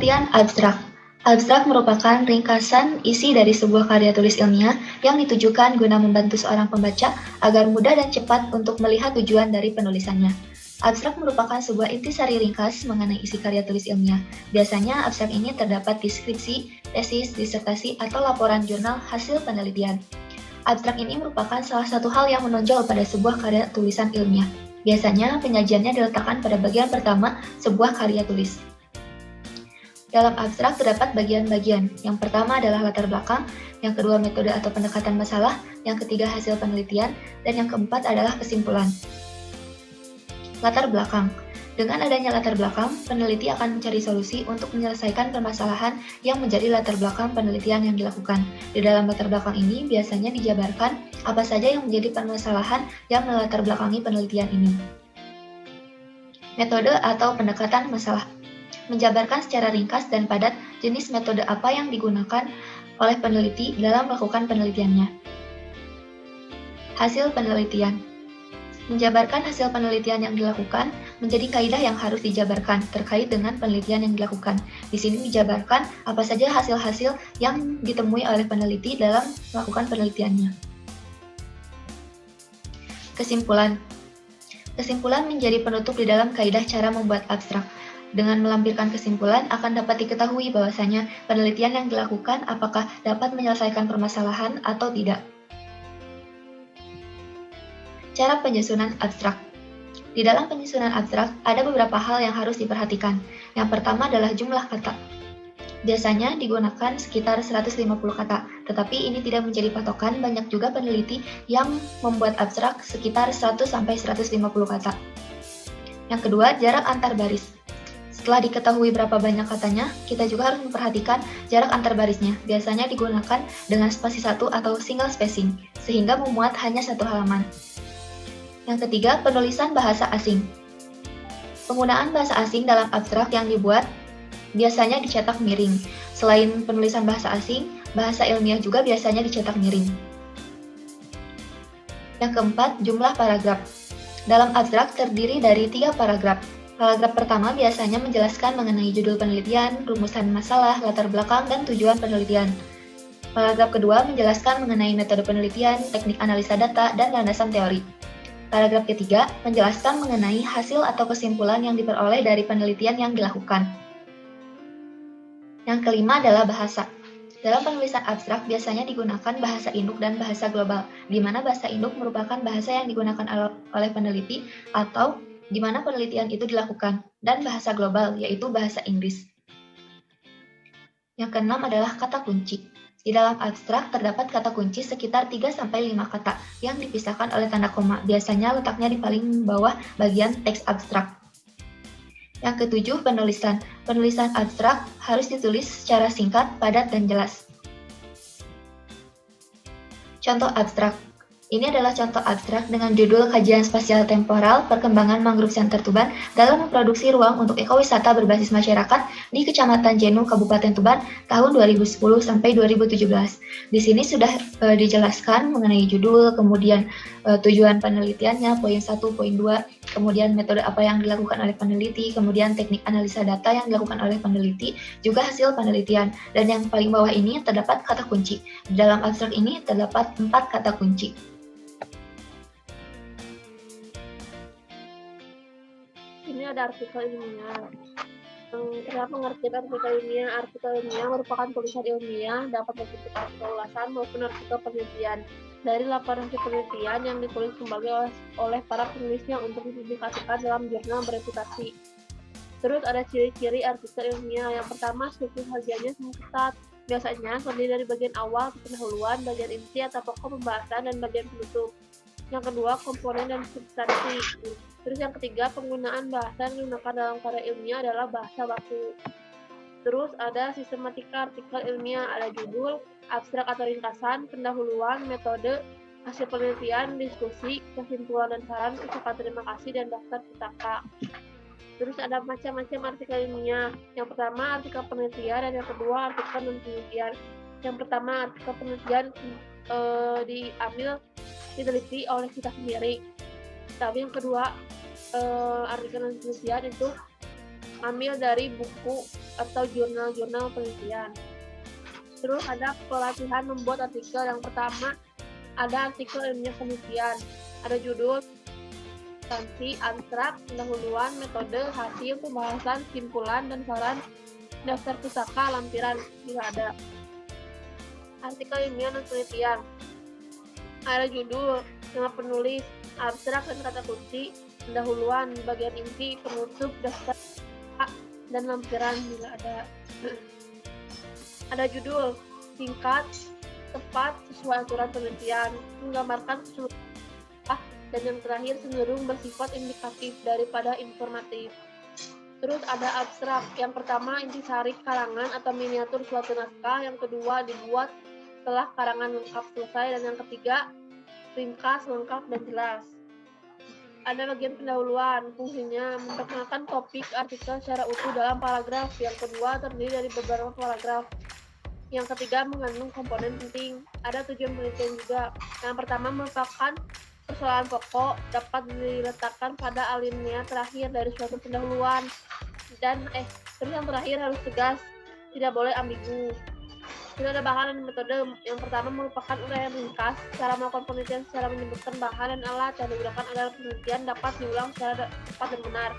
Pengertian abstrak. Abstrak merupakan ringkasan isi dari sebuah karya tulis ilmiah yang ditujukan guna membantu seorang pembaca agar mudah dan cepat untuk melihat tujuan dari penulisannya. Abstrak merupakan sebuah intisari ringkas mengenai isi karya tulis ilmiah. Biasanya abstrak ini terdapat di skripsi, tesis, disertasi, atau laporan jurnal hasil penelitian. Abstrak ini merupakan salah satu hal yang menonjol pada sebuah karya tulisan ilmiah. Biasanya penyajiannya diletakkan pada bagian pertama sebuah karya tulis. Dalam abstrak terdapat bagian-bagian. Yang pertama adalah latar belakang, yang kedua metode atau pendekatan masalah, yang ketiga hasil penelitian, dan yang keempat adalah kesimpulan. Latar belakang. Dengan adanya latar belakang, peneliti akan mencari solusi untuk menyelesaikan permasalahan yang menjadi latar belakang penelitian yang dilakukan. Di dalam latar belakang ini biasanya dijabarkan apa saja yang menjadi permasalahan yang melatar belakangi penelitian ini. Metode atau pendekatan masalah. Menjabarkan secara ringkas dan padat jenis metode apa yang digunakan oleh peneliti dalam melakukan penelitiannya. Hasil penelitian. Menjabarkan hasil penelitian yang dilakukan menjadi kaidah yang harus dijabarkan terkait dengan penelitian yang dilakukan. Di sini dijabarkan apa saja hasil-hasil yang ditemui oleh peneliti dalam melakukan penelitiannya. Kesimpulan. Kesimpulan menjadi penutup di dalam kaidah cara membuat abstrak. Dengan melampirkan kesimpulan, akan dapat diketahui bahwasanya penelitian yang dilakukan apakah dapat menyelesaikan permasalahan atau tidak. Cara penyusunan abstrak. Di dalam penyusunan abstrak, ada beberapa hal yang harus diperhatikan. Yang pertama adalah jumlah kata. Biasanya digunakan sekitar 150 kata, tetapi ini tidak menjadi patokan, banyak juga peneliti yang membuat abstrak sekitar 100-150 kata. Yang kedua, jarak antar baris. Setelah diketahui berapa banyak katanya, kita juga harus memperhatikan jarak antar barisnya. Biasanya digunakan dengan spasi 1 atau single spacing, sehingga memuat hanya satu halaman. Yang ketiga, penulisan bahasa asing. Penggunaan bahasa asing dalam abstrak yang dibuat biasanya dicetak miring. Selain penulisan bahasa asing, bahasa ilmiah juga biasanya dicetak miring. Yang keempat, jumlah paragraf. Dalam abstrak terdiri dari 3 paragraf. Paragraf pertama biasanya menjelaskan mengenai judul penelitian, rumusan masalah, latar belakang, dan tujuan penelitian. Paragraf kedua menjelaskan mengenai metode penelitian, teknik analisa data, dan landasan teori. Paragraf ketiga menjelaskan mengenai hasil atau kesimpulan yang diperoleh dari penelitian yang dilakukan. Yang kelima adalah bahasa. Dalam penulisan abstrak biasanya digunakan bahasa induk dan bahasa global, di mana bahasa induk merupakan bahasa yang digunakan oleh peneliti atau di mana penelitian itu dilakukan, dan bahasa global, yaitu bahasa Inggris. Yang keenam adalah kata kunci. Di dalam abstrak terdapat kata kunci sekitar 3-5 kata yang dipisahkan oleh tanda koma, biasanya letaknya di paling bawah bagian teks abstrak. Yang ketujuh, penulisan. Penulisan abstrak harus ditulis secara singkat, padat, dan jelas. Contoh abstrak. Ini adalah contoh abstrak dengan judul Kajian Spasial Temporal Perkembangan Mangrove Center Tuban dalam memproduksi ruang untuk ekowisata berbasis masyarakat di Kecamatan Jenu, Kabupaten Tuban tahun 2010 sampai 2017. Di sini sudah dijelaskan mengenai judul, kemudian tujuan penelitiannya, poin 1, poin 2, kemudian metode apa yang dilakukan oleh peneliti, kemudian teknik analisa data yang dilakukan oleh peneliti, juga hasil penelitian. Dan yang paling bawah ini terdapat kata kunci. Di dalam abstrak ini terdapat 4 kata kunci. Ini ada artikel ilmiah. Kenapa pengertian artikel ilmiah? Artikel ilmiah merupakan tulisan ilmiah, dapat berbentuk artikel ulasan maupun artikel penelitian dari laporan hasil penelitian yang ditulis kembali oleh para penulisnya untuk dipublikasikan dalam jurnal bereputasi. Terus ada ciri-ciri artikel ilmiah. Yang pertama, struktur sajiannya ketat. Biasanya terdiri dari bagian awal, pendahuluan, bagian inti atau pokok pembahasan, dan bagian penutup. Yang kedua, komponen dan substansi. Terus yang ketiga, penggunaan bahasa yang digunakan dalam karya ilmiah adalah bahasa baku. Terus ada sistematika artikel ilmiah, ada judul, abstrak atau ringkasan, pendahuluan, metode, hasil penelitian, diskusi, kesimpulan dan saran, ucapan terima kasih, dan daftar pustaka. Terus ada macam-macam artikel ilmiah. Yang pertama, artikel penelitian, dan yang kedua, artikel non-penelitian. Yang pertama, artikel penelitian diteliti oleh kita sendiri. Tapi yang kedua, artikel non-penelitian itu ambil dari buku atau jurnal-jurnal penelitian. Terus ada pelatihan membuat artikel. Yang pertama ada artikel ilmiah penelitian, ada judul, substansi, abstrak, pendahuluan, metode, hasil, pembahasan, simpulan, dan saran, daftar pusaka, lampiran jika ada. Artikel ilmiah dan penelitian, ada judul, nama penulis, abstrak dan kata kunci, pendahuluan, bagian inti, penutup, daftar dan lampiran bila ada. Ada judul, singkat, tepat, sesuai aturan penelitian, menggambarkan keseluruhan, dan yang terakhir cenderung bersifat indikatif daripada informatif. Terus ada abstrak. Yang pertama intisari karangan atau miniatur suatu naskah, yang kedua dibuat setelah karangan lengkap selesai, dan yang ketiga ringkas, lengkap, dan jelas. Ada bagian pendahuluan, fungsinya memperkenalkan topik artikel secara utuh dalam paragraf. Yang kedua terdiri dari beberapa paragraf. Yang ketiga mengandung komponen penting. Ada tujuan penelitian juga. Yang pertama merupakan persoalan pokok, dapat diletakkan pada alinea terakhir dari suatu pendahuluan. Dan terus yang terakhir harus tegas, tidak boleh ambigu. Tidak ada bahan dan metode. Yang pertama merupakan uraian ringkas, cara melakukan penelitian secara menyebutkan bahan dan alat yang digunakan agar penelitian dapat diulang secara tepat dan benar.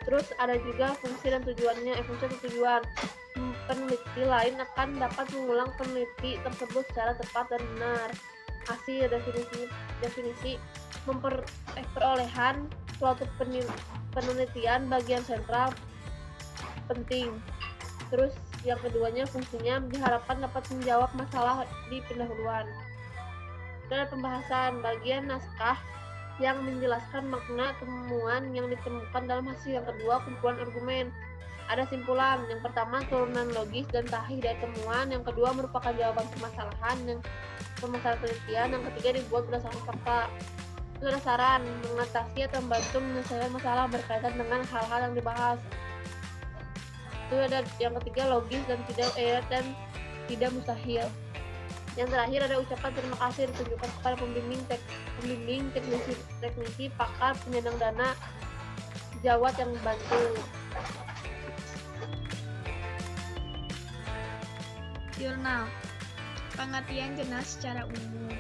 Terus ada juga fungsi dan tujuannya. Fungsi dan tujuan, peneliti lain akan dapat mengulang peneliti tersebut secara tepat dan benar. Hasil, definisi perolehan suatu penelitian bagian sentral penting. Terus yang keduanya fungsinya diharapkan dapat menjawab masalah di pendahuluan. Dan pembahasan, bagian naskah yang menjelaskan makna temuan yang ditemukan dalam hasil. Yang kedua kumpulan argumen. Ada simpulan. Yang pertama turunan logis dan tahlil dari temuan. Yang kedua merupakan jawaban permasalahan penelitian. Yang ketiga dibuat berdasarkan fakta. Itu ada saran, mengatasi atau membantu menyelesaikan masalah berkaitan dengan hal-hal yang dibahas. Itu ada yang ketiga logis dan tidak mustahil. Yang terakhir ada ucapan terima kasih ditunjukkan kepada pembimbing, teknisi, pakar, penyandang dana, jawat yang membantu. Jurnal. Pengertian jurnal secara umum.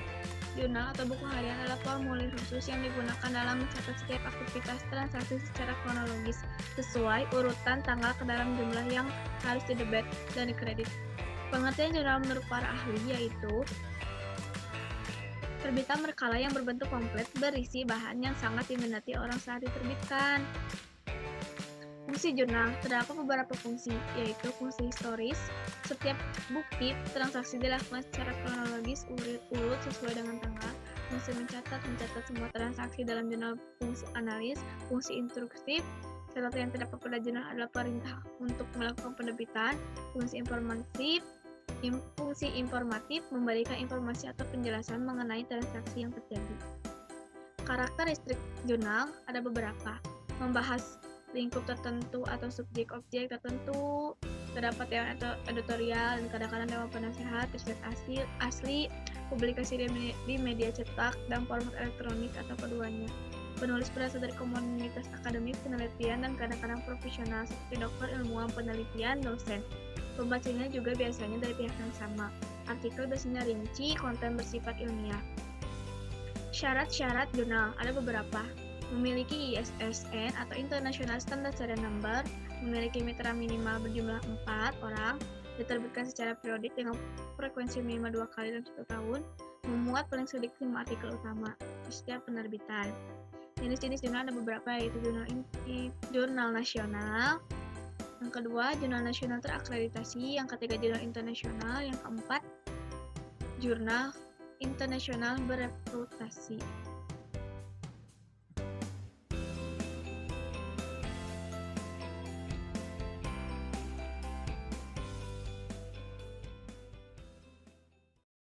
Jurnal atau buku harian adalah formulir khusus yang digunakan dalam mencatat setiap aktivitas transaksi secara kronologis, sesuai urutan tanggal ke dalam jumlah yang harus didebet dan dikredit. Pengertian jurnal menurut para ahli yaitu terbitan berkala yang berbentuk komplit berisi bahan yang sangat diminati orang saat diterbitkan. Fungsi jurnal, terdapat beberapa fungsi, yaitu fungsi historis. Setiap bukti transaksi dilakukan secara kronologis urut sesuai dengan tanggal. Fungsi mencatat semua transaksi dalam jurnal. Fungsi analis, fungsi instruktif. Catatan yang terdapat pada jurnal adalah perintah untuk melakukan penerbitan. Fungsi informatif memberikan informasi atau penjelasan mengenai transaksi yang terjadi. Karakteristik jurnal ada beberapa. Membahas lingkup tertentu atau subjek objek tertentu, terdapat dewan atau editorial dan kadang-kadang dewan penasehat, riset asli, publikasi di media cetak dan format elektronik atau keduanya. Penulis berasal dari komunitas akademik, penelitian, dan kadang-kadang profesional seperti dokter, ilmuwan, penelitian, dosen. Pembacanya juga biasanya dari pihak yang sama. Artikel biasanya rinci, konten bersifat ilmiah. Syarat-syarat jurnal ada beberapa. Memiliki ISSN atau International Standard Serial Number, memiliki mitra minimal berjumlah 4 orang, diterbitkan secara periodik dengan frekuensi minimal 2 kali dalam 1 tahun, memuat paling sedikit 5 artikel utama di setiap penerbitan. Jenis-jenis jurnal ada beberapa, yaitu jurnal nasional, yang kedua jurnal nasional terakreditasi, yang ketiga jurnal internasional, yang keempat jurnal internasional bereputasi.